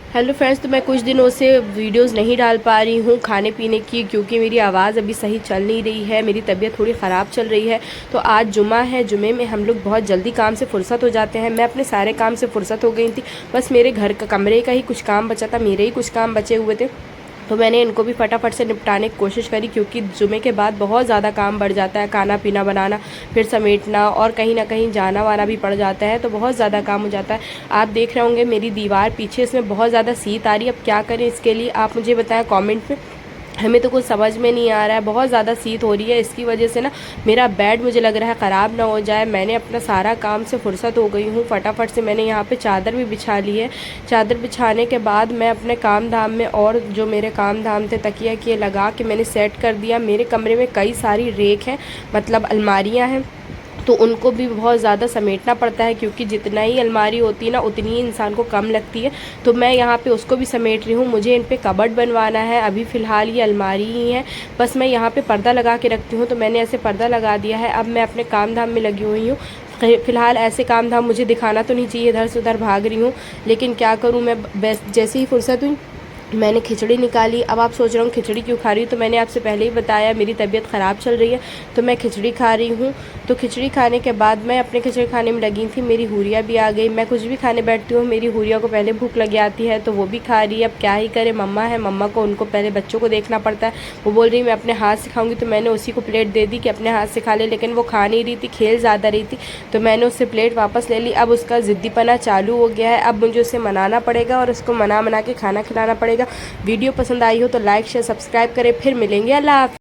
Hello friends, तो मैं कुछ दिनों से वीडियोस नहीं डाल पा रही हूँ खाने पीने की, क्योंकि मेरी आवाज़ अभी सही चल नहीं रही है। मेरी तबीयत थोड़ी ख़राब चल रही है। तो आज जुमा है, जुमे में हम लोग बहुत जल्दी काम से फुर्सत हो जाते हैं। मैं अपने सारे काम से फुर्सत हो गई थी। बस मेरे घर का कमरे का ही कुछ काम बचा था, मेरे ही कुछ काम बचे हुए थे। तो मैंने इनको भी फटाफट से निपटाने की कोशिश करी, क्योंकि जुमे के बाद बहुत ज़्यादा काम बढ़ जाता है। खाना पीना बनाना, फिर समेटना, और कहीं ना कहीं जाना वाना भी पड़ जाता है, तो बहुत ज़्यादा काम हो जाता है। आप देख रहे होंगे मेरी दीवार पीछे, इसमें बहुत ज़्यादा सीत आ रही है। अब क्या करें इसके लिए, आप मुझे बताएं कमेंट में। हमें तो कुछ समझ में नहीं आ रहा है, बहुत ज़्यादा सीत हो रही है। इसकी वजह से ना मेरा बेड मुझे लग रहा है ख़राब ना हो जाए। मैंने अपना सारा काम से फुर्सत हो गई हूँ। फटाफट से मैंने यहाँ पे चादर भी बिछा ली है। चादर बिछाने के बाद मैं अपने काम धाम में, और जो मेरे काम धाम थे तकिया के लगा के मैंने सेट कर दिया। मेरे कमरे में कई सारी रेक हैं, मतलब अलमारियाँ हैं, तो उनको भी बहुत ज़्यादा समेटना पड़ता है, क्योंकि जितना ही अलमारी होती है ना उतनी ही इंसान को कम लगती है। तो मैं यहाँ पे उसको भी समेट रही हूँ। मुझे इन पे कबर्ड बनवाना है। अभी फ़िलहाल ये अलमारी ही है, बस मैं यहाँ पे पर्दा लगा के रखती हूँ। तो मैंने ऐसे पर्दा लगा दिया है। अब मैं अपने काम धाम में लगी हुई हूँ। फ़िलहाल ऐसे काम धाम मुझे दिखाना तो नहीं चाहिए, इधर से उधर भाग रही हूँ, लेकिन क्या करूँ मैं। जैसे ही फुर्सत हुई मैंने खिचड़ी निकाली। अब आप सोच रहे हो खिचड़ी क्यों खा रही हूँ, तो मैंने आपसे पहले ही बताया मेरी तबीयत ख़राब चल रही है, तो मैं खिचड़ी खा रही हूँ। तो खिचड़ी खाने के बाद मैं अपने खिचड़ी खाने में लगी थी। मेरी हुरिया भी आ गई। मैं कुछ भी खाने बैठती हूँ, मेरी हुरिया को पहले भूख लग जाती है, तो वो भी खा रही है। अब क्या ही करे, मम्मा है, मम्मा को उनको पहले बच्चों को देखना पड़ता है। वो बोल रही मैं अपने हाथ से खाऊंगी, तो मैंने उसी को प्लेट दे दी कि अपने हाथ से खा ले, लेकिन वो खा नहीं रही थी, खेल ज़्यादा रही थी। तो मैंने उससे प्लेट वापस ले ली। अब उसका ज़िद्दीपना चालू हो गया है। अब मुझे उसे मनाना पड़ेगा और उसको मना के खाना खिलाना पड़ेगा। वीडियो पसंद आई हो तो लाइक शेयर सब्सक्राइब करें। फिर मिलेंगे। अल्लाह हाफ़िज़।